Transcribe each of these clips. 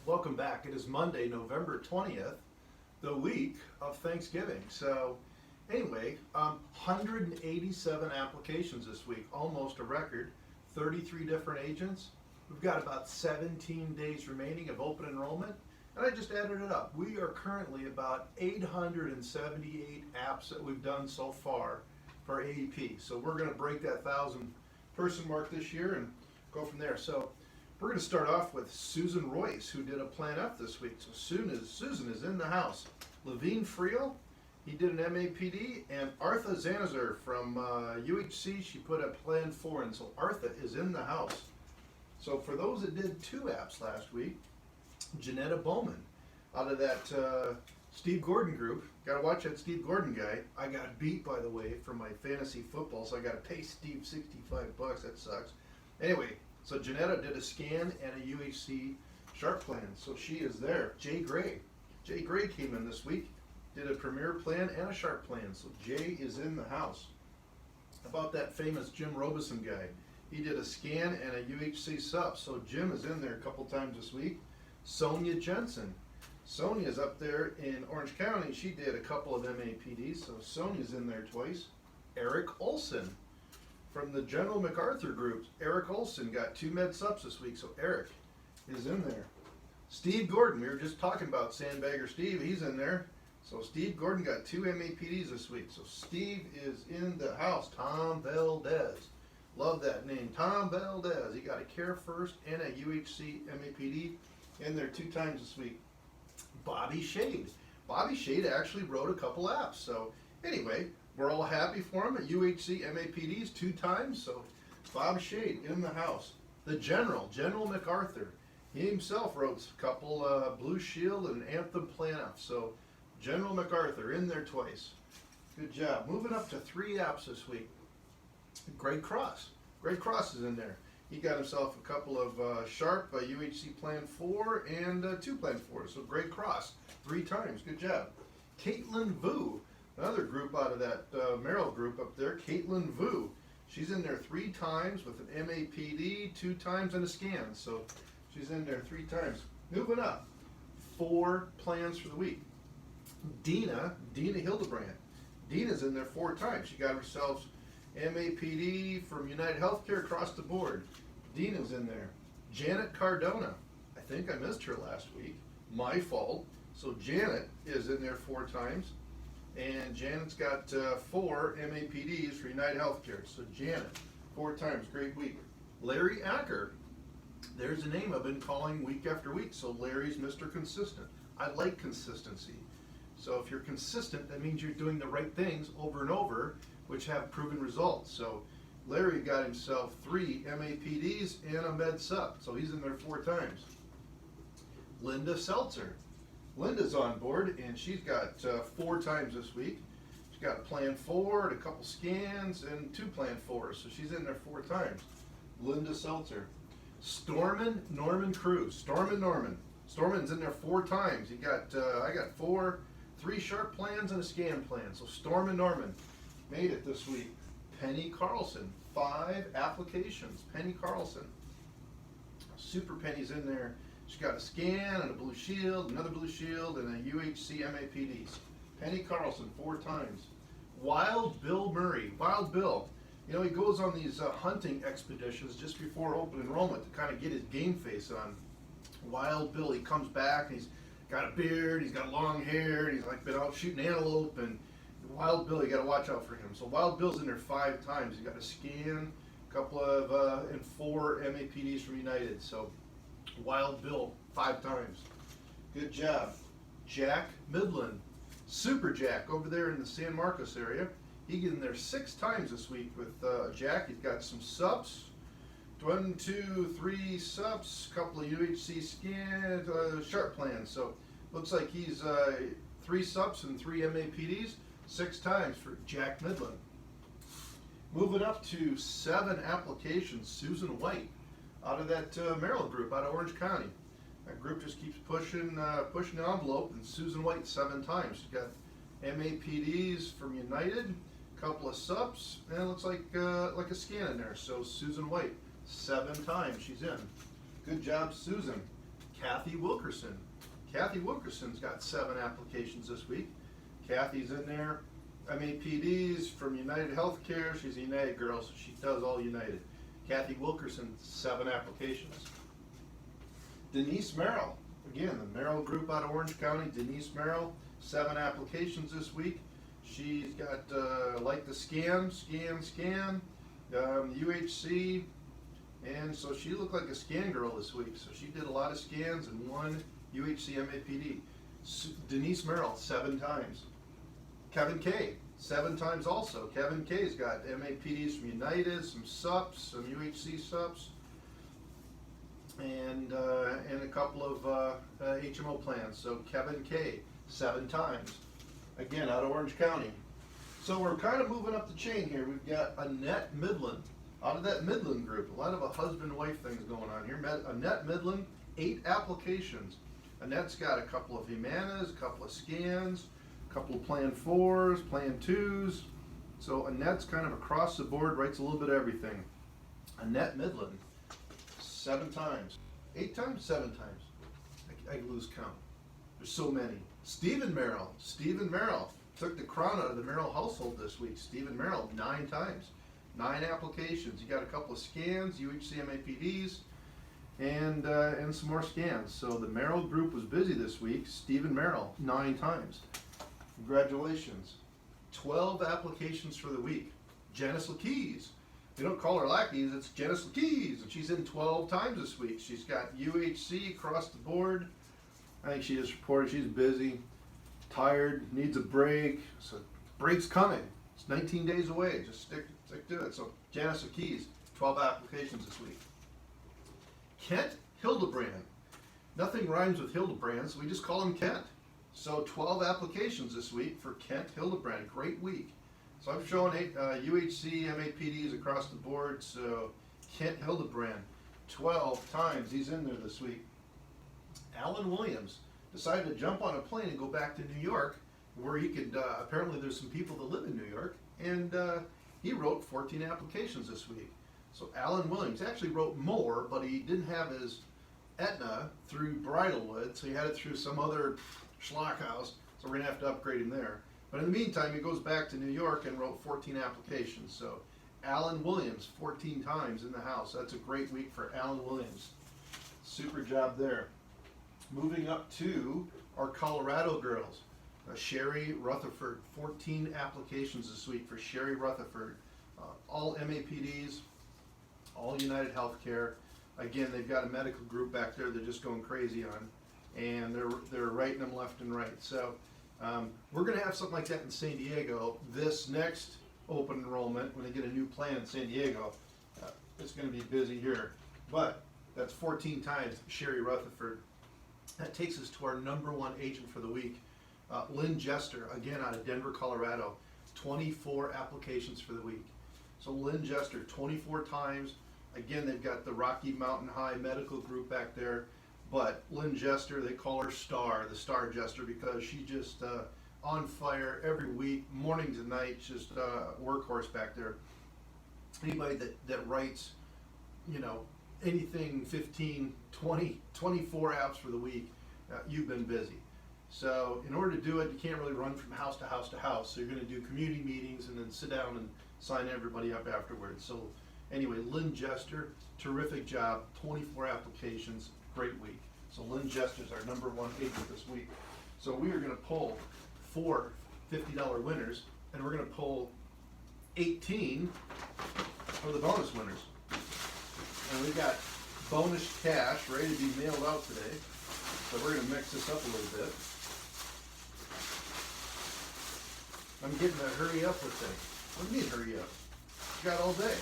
Welcome back. It is Monday, November 20th, the week of Thanksgiving. So, anyway, 187 applications this week, almost a record, 33 different agents. We've got about 17 days remaining of open enrollment, and I just added it up. We are currently about 878 apps that we've done so far for AEP. So, we're going to break that 1,000 person mark this year and go from there. So, we're going to start off with Susan Royce, who did a Plan F this week. So Susan is in the house. Levine Friel, he did an MAPD, and Artha Zanazer from UHC, she put a Plan 4 in. So Artha is in the house. So for those that did 2 apps last week, Janetta Bowman, out of that Steve Gordon group. Got to watch that Steve Gordon guy. I got beat, by the way, for my fantasy football, so I got to pay Steve $65. That sucks. Anyway. So Janetta did a scan and a UHC sharp plan, so she is there. Jay Gray came in this week, did a premier plan and a sharp plan, so Jay is in the house. About that famous Jim Robeson guy, he did a scan and a UHC sub, so Jim is in there a couple times this week. Sonia Jensen, Sonia's up there in Orange County, she did a couple of MAPDs, so Sonia's in there twice. Eric Olson, from the General MacArthur group, Eric Olson got 2 med subs this week, so Eric is in there. Steve Gordon, we were just talking about Sandbagger Steve, he's in there. So Steve Gordon got 2 MAPDs this week, so Steve is in the house. Tom Valdez, love that name, Tom Valdez. He got a Care First and a UHC MAPD in there 2 times this week. Bobby Shade actually wrote a couple apps, so anyway, we're all happy for him at UHC MAPDs 2 times, so Bob Shade in the house. The General MacArthur, he himself wrote a couple Blue Shield and Anthem Plan F, so General MacArthur in there twice. Good job. Moving up to 3 apps this week. Greg Cross is in there. He got himself a couple of sharp UHC Plan 4 and 2 Plan 4, so Greg Cross 3 times. Good job. Caitlin Vu, another group out of that Merrill group up there, Caitlin Vu. She's in there 3 times with an MAPD, 2 times and a scan. So she's in there 3 times. Moving up, 4 plans for the week. Dina Hildebrand. Dina's in there 4 times. She got herself MAPD from United Healthcare across the board. Dina's in there. Janet Cardona. I think I missed her last week. My fault. So Janet is in there 4 times. And Janet's got 4 MAPDs for United Healthcare. So Janet, 4 times, great week. Larry Acker, there's a name I've been calling week after week. So Larry's Mr. Consistent. I like consistency. So if you're consistent, that means you're doing the right things over and over, which have proven results. So Larry got himself 3 MAPDs and a med sub. So he's in there 4 times. Linda Seltzer. Linda's on board, and she's got 4 times this week. She's got a Plan 4, and a couple scans, and 2 Plan 4s, so she's in there 4 times. Linda Seltzer. Stormin Norman Cruz. Storman's in there 4 times. He got, I got 3 sharp plans and a scan plan. So Stormin Norman made it this week. Penny Carlson, 5 applications. Penny Carlson. Super Penny's in there. She got a scan and a Blue Shield, another Blue Shield, and a UHC MAPDs. Penny Carlson, 4 times. Wild Bill Murray. Wild Bill, you know, he goes on these hunting expeditions just before open enrollment to kind of get his game face on. Wild Bill, he comes back, and he's got a beard, he's got long hair, and he's like been out shooting antelope, and Wild Bill, you got to watch out for him. So Wild Bill's in there 5 times. He got a scan, a couple of, and 4 MAPDs from United. So Wild Bill, 5 times. Good job. Jack Midland, Super Jack over there in the San Marcos area. He get in there 6 times this week with Jack. He's got some subs, 1, 2, 3 subs, couple of UHC scans, sharp plans. So looks like he's 3 subs and 3 MAPDs, 6 times for Jack Midland. Moving up to 7 applications, Susan White, out of that Merrill group out of Orange County. That group just keeps pushing the envelope, and Susan White 7 times. She's got MAPDs from United, a couple of subs, and it looks like a scan in there. So Susan White, 7 times she's in. Good job, Susan. Kathy Wilkerson. Kathy Wilkerson's got 7 applications this week. Kathy's in there. MAPDs from United Healthcare. She's a United girl, so she does all United. Kathy Wilkerson, 7 applications. Denise Merrill, again, the Merrill Group out of Orange County. Denise Merrill, 7 applications this week. She's got like the scan, UHC, and so she looked like a scan girl this week. So she did a lot of scans and 1 UHC MAPD. Denise Merrill, 7 times. Kevin K, 7 times also. Kevin K's got MAPDs from United, some SUPs, some UHC SUPs, and a couple of HMO plans. So Kevin K, 7 times. Again, out of Orange County. So we're kind of moving up the chain here. We've got Annette Midland. Out of that Midland group, a lot of a husband-wife things going on here. Annette Midland, 8 applications. Annette's got a couple of Humanas, a couple of scans, a couple of Plan 4s, Plan 2s. So Annette's kind of across the board, writes a little bit of everything. Annette Midland, 7 times. 8 times? 7 times. I lose count. There's so many. Stephen Merrill took the crown out of the Merrill household this week. Stephen Merrill, 9 times. 9 applications. You got a couple of scans, UHC MAPDs, and some more scans. So the Merrill group was busy this week. Stephen Merrill, 9 times. Congratulations. 12 applications for the week. Janice Lakeys. They don't call her Lackeys, it's Janice Lakeys, and she's in 12 times this week. She's got UHC across the board. I think she just reported she's busy, tired, needs a break. So break's coming. It's 19 days away. Just stick to it. So Janice Lakeys, 12 applications this week. Kent Hildebrand. Nothing rhymes with Hildebrand, so we just call him Kent. So 12 applications this week for Kent Hildebrand. Great week. So I'm showing UHC, MAPDs across the board. So Kent Hildebrand, 12 times. He's in there this week. Alan Williams decided to jump on a plane and go back to New York, where he could, apparently there's some people that live in New York, and he wrote 14 applications this week. So Alan Williams actually wrote more, but he didn't have his Aetna through Bridlewood, so he had it through some other schlock house, so we're going to have to upgrade him there. But in the meantime, he goes back to New York and wrote 14 applications. So Alan Williams, 14 times in the house. That's a great week for Alan Williams. Super job there. Moving up to our Colorado girls. Sherry Rutherford, 14 applications this week for Sherry Rutherford. All MAPDs, all United Healthcare. Again, they've got a medical group back there they're just going crazy on, and they're writing them left and right. So we're going to have something like that in San Diego this next open enrollment when they get a new plan in San Diego. It's going to be busy here, but that's 14 times Sherry Rutherford. That takes us to our #1 agent for the week, Lynn Jester, again out of Denver, Colorado. 24 applications for the week. So Lynn Jester, 24 times. Again, they've got the Rocky Mountain High Medical Group back there, but Lynn Jester, they call her Star, the Star Jester, because she just on fire every week, morning to night, just workhorse back there. Anybody that writes, anything 15, 20, 24 apps for the week, you've been busy. So in order to do it, you can't really run from house to house to house. So you're going to do community meetings and then sit down and sign everybody up afterwards. So anyway, Lynn Jester, terrific job, 24 applications, great week. So Lynn Jester's our #1 agent this week. So we are going to pull 4 $50 winners, and we're going to pull 18 for the bonus winners. And we've got bonus cash ready to be mailed out today. So we're going to mix this up a little bit. I'm getting to hurry up with things. What do you mean hurry up? You got all day.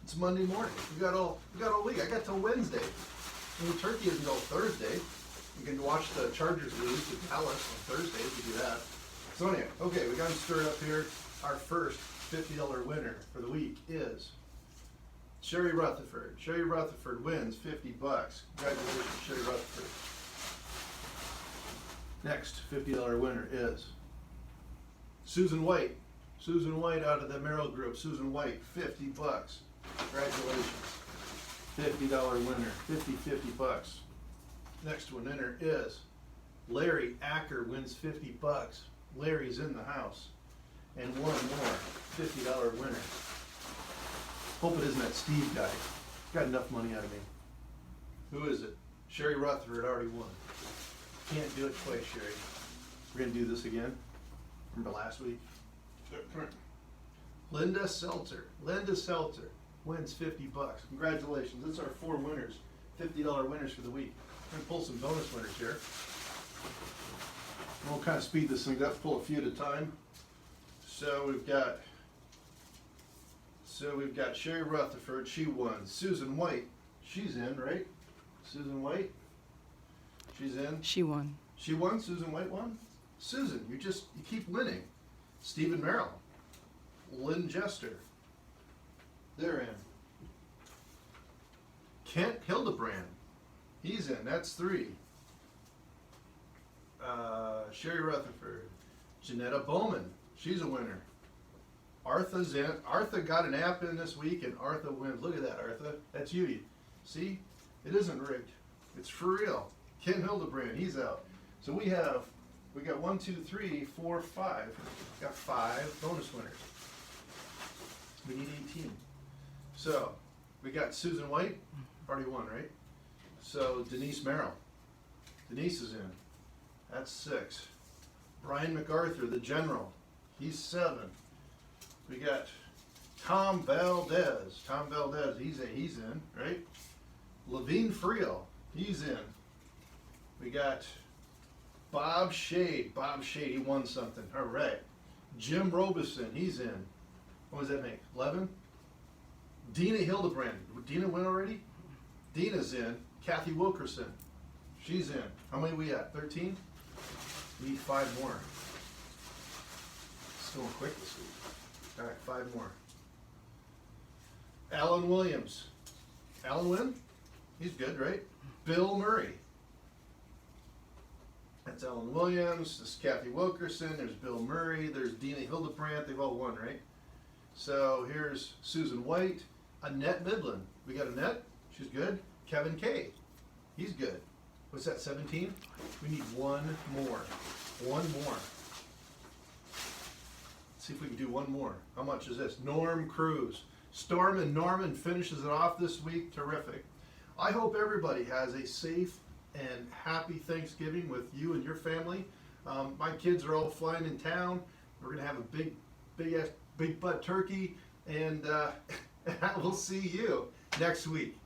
It's Monday morning. We got all week. I got till Wednesday. And the turkey isn't until Thursday. You can watch the Chargers lose to Dallas on Thursday if you do that. So anyway, okay, we got them stirred up here. Our first $50 winner for the week is Sherry Rutherford. Sherry Rutherford wins $50. Congratulations, Sherry Rutherford. Next $50 winner is Susan White. Susan White out of the Merrill Group. Susan White, $50. Congratulations. $50 winner, $50. next winner is Larry Acker wins $50. Larry's in the house. And one more $50 winner. Hope it isn't that Steve guy. Got enough money out of me. Who is it? Sherry Rutherford already won. Can't do it twice, Sherry. We're gonna do this again. Remember last week? Come here. Linda Seltzer. Linda Seltzer wins $50. Congratulations. That's our 4 winners. $50 winners for the week. I'm gonna pull some bonus winners here. We'll kind of speed this thing up, pull a few at a time. So we've got Sherry Rutherford, she won. Susan White, she's in, right? Susan White, she's in. She won. She won. Susan White won. Susan, you keep winning. Stephen Merrill, Lynn Jester, they're in. Kent Hildebrand, he's in. That's 3. Sherry Rutherford, Janetta Bowman, she's a winner. Artha's in. Artha got an app in this week, and Artha wins. Look at that, Artha. That's you. See, it isn't rigged. It's for real. Ken Hildebrand, he's out. So we got 1, 2, 3, 4, 5. Got 5 bonus winners. We need 18. So we got Susan White, already won, right? So Denise Merrill. Denise is in. That's 6. Brian MacArthur, the general. He's 7. We got Tom Valdez. Tom Valdez, he's in, right? Levine Friel, he's in. We got Bob Shade. Bob Shade, he won something. All right. Jim Robeson, he's in. What does that make? 11? Dina Hildebrand. Did Dina win already? Dina's in. Kathy Wilkerson, she's in. How many we at? 13? We need 5 more. It's going quick this week. All right, 5 more. Alan Williams. Alan win? He's good, right? Bill Murray. That's Alan Williams. This is Kathy Wilkerson. There's Bill Murray. There's Dina Hildebrandt. They've all won, right? So here's Susan White. Annette Midland. We got Annette. She's good. Kevin Kay. He's good. What's that, 17? We need 1 more. 1 more. See if we can do 1 more. How much is this? Norm Cruz. Storm and Norman finishes it off this week. Terrific. I hope everybody has a safe and happy Thanksgiving with you and your family. My kids are all flying in town. We're gonna have a big butt turkey, and we'll see you next week.